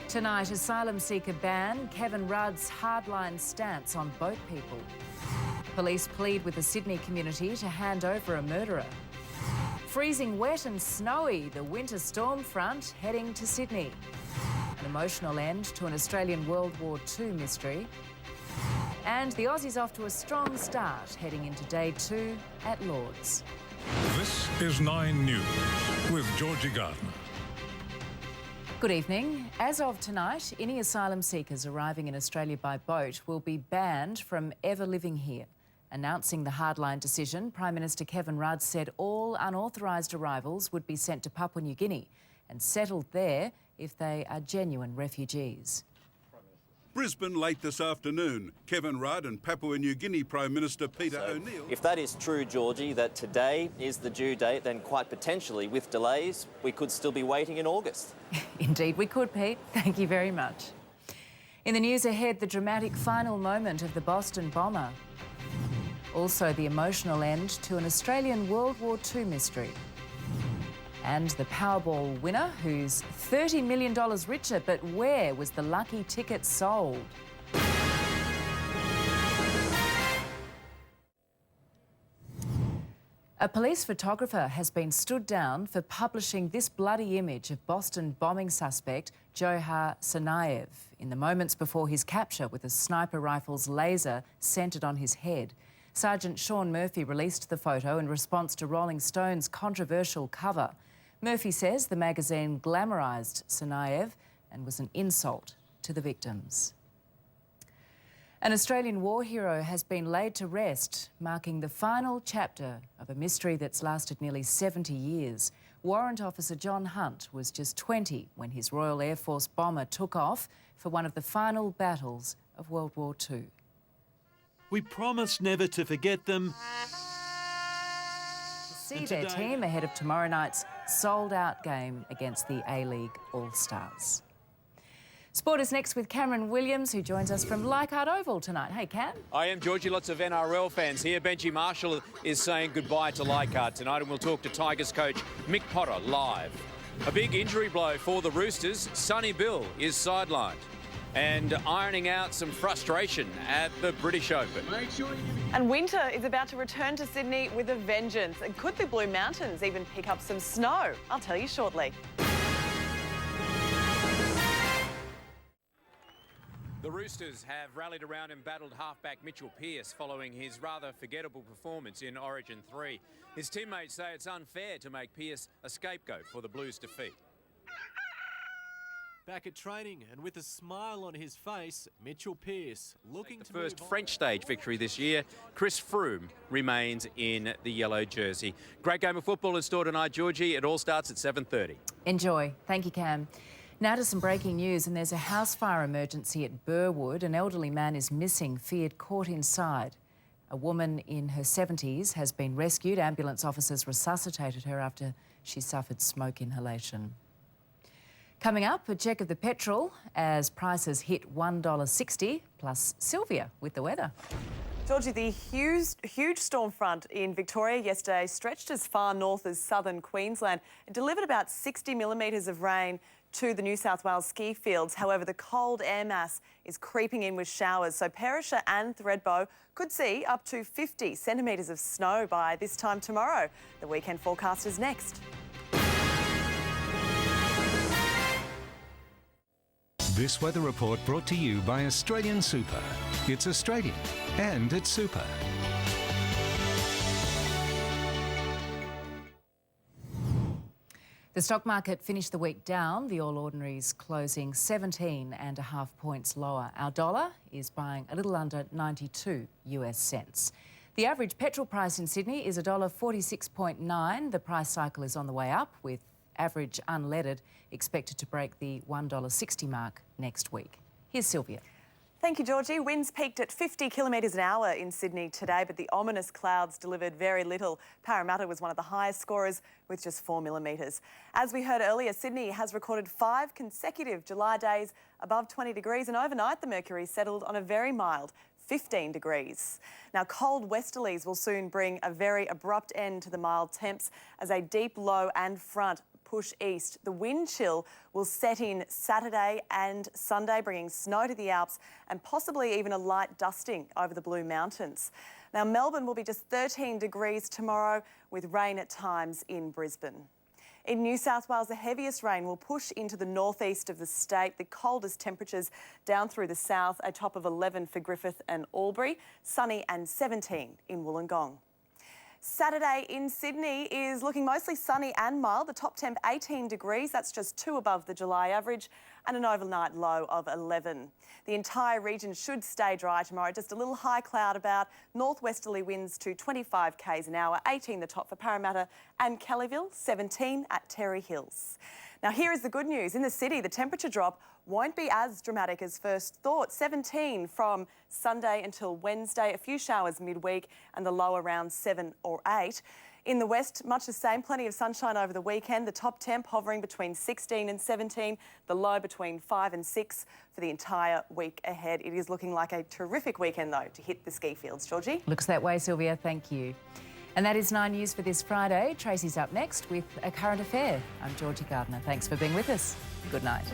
Tonight, asylum seeker ban, Kevin Rudd's hardline stance on boat people. Police plead with the Sydney community to hand over a murderer. Freezing wet and snowy, the winter storm front heading to Sydney. An emotional end to an Australian World War II mystery. And the Aussies off to a strong start heading into day 2 at Lord's. This is 9 News with Georgie Gardner. Good evening. As of tonight, any asylum seekers arriving in Australia by boat will be banned from ever living here. Announcing the hardline decision, Prime Minister Kevin Rudd said all unauthorised arrivals would be sent to Papua New Guinea and settled there if they are genuine refugees. Brisbane late this afternoon. Kevin Rudd and Papua New Guinea Prime Minister Peter O'Neill. If that is true, Georgie, that today is the due date, then quite potentially, with delays, we could still be waiting in August. Indeed we could, Pete. Thank you very much. In the news ahead, the dramatic final moment of the Boston bomber. Also, the emotional end to an Australian World War II mystery. And the Powerball winner, who's $30 million richer, but where was the lucky ticket sold? A police photographer has been stood down for publishing this bloody image of Boston bombing suspect Johar Tsarnaev in the moments before his capture with a sniper rifle's laser centred on his head. Sergeant Sean Murphy released the photo in response to Rolling Stone's controversial cover. Murphy says the magazine glamorised Tsarnaev and was an insult to the victims. An Australian war hero has been laid to rest, marking the final chapter of a mystery that's lasted nearly 70 years. Warrant Officer John Hunt was just 20 when his Royal Air Force bomber took off for one of the final battles of World War II. We promise never to forget them. See their team ahead of tomorrow night's sold-out game against the A-League All-Stars. Sport is next with Cameron Williams, who joins us from Leichhardt Oval tonight. Hey, Cam. I am, Georgie. Lots of NRL fans here. Benji Marshall is saying goodbye to Leichhardt tonight, and we'll talk to Tigers coach Mick Potter live. A big injury blow for the Roosters. Sonny Bill is sidelined and ironing out some frustration at the British Open. And winter is about to return to Sydney with a vengeance. And could the Blue Mountains even pick up some snow? I'll tell you shortly. The Roosters have rallied around embattled halfback Mitchell Pearce following his rather forgettable performance in Origin 3. His teammates say it's unfair to make Pearce a scapegoat for the Blues' defeat. Back at training and with a smile on his face, Mitchell Pearce looking to first French stage victory this year. Chris Froome remains in the yellow jersey. Great game of football in store tonight, Georgie. It all starts at 7:30. Enjoy. Thank you, Cam. Now to some breaking news, and there's a house fire emergency at Burwood. An elderly man is missing, feared caught inside. A woman in her 70s has been rescued. Ambulance officers resuscitated her after she suffered smoke inhalation. Coming up, a check of the petrol as prices hit $1.60, plus Sylvia with the weather. Georgie, the huge storm front in Victoria yesterday stretched as far north as southern Queensland. It delivered about 60 millimetres of rain to the New South Wales ski fields. However, the cold air mass is creeping in with showers, so Perisher and Thredbo could see up to 50 centimetres of snow by this time tomorrow. The weekend forecast is next. This weather report brought to you by Australian Super. It's Australian and it's super. The stock market finished the week down, the All Ordinaries closing 17.5 points lower. Our dollar is buying a little under 92 US cents. The average petrol price in Sydney is $1.46.9. The price cycle is on the way up, with average unleaded expected to break the $1.60 mark next week. Here's Sylvia. Thank you, Georgie. Winds peaked at 50 kilometres an hour in Sydney today, but the ominous clouds delivered very little. Parramatta was one of the highest scorers with just 4 millimetres. As we heard earlier, Sydney has recorded 5 consecutive July days above 20 degrees, and overnight the mercury settled on a very mild 15 degrees. Now, cold westerlies will soon bring a very abrupt end to the mild temps as a deep low and front push east. The wind chill will set in Saturday and Sunday, bringing snow to the Alps and possibly even a light dusting over the Blue Mountains. Now, Melbourne will be just 13 degrees tomorrow, with rain at times in Brisbane. In New South Wales, the heaviest rain will push into the northeast of the state. The coldest temperatures down through the south, a top of 11 for Griffith and Albury, sunny and 17 in Wollongong. Saturday in Sydney is looking mostly sunny and mild. The top temp 18 degrees, that's just 2 above the July average, and an overnight low of 11. The entire region should stay dry tomorrow, just a little high cloud about, northwesterly winds to 25 k's an hour, 18 the top for Parramatta and Kellyville, 17 at Terry Hills. Now here is the good news. In the city, the temperature drop won't be as dramatic as first thought. 17 from Sunday until Wednesday, a few showers midweek and the low around 7 or 8. In the west, much the same, plenty of sunshine over the weekend. The top temp hovering between 16 and 17, the low between 5 and 6 for the entire week ahead. It is looking like a terrific weekend, though, to hit the ski fields. Georgie? Looks that way, Sylvia. Thank you. And that is 9 News for this Friday. Tracy's up next with a current affair. I'm Georgie Gardner. Thanks for being with us. Good night.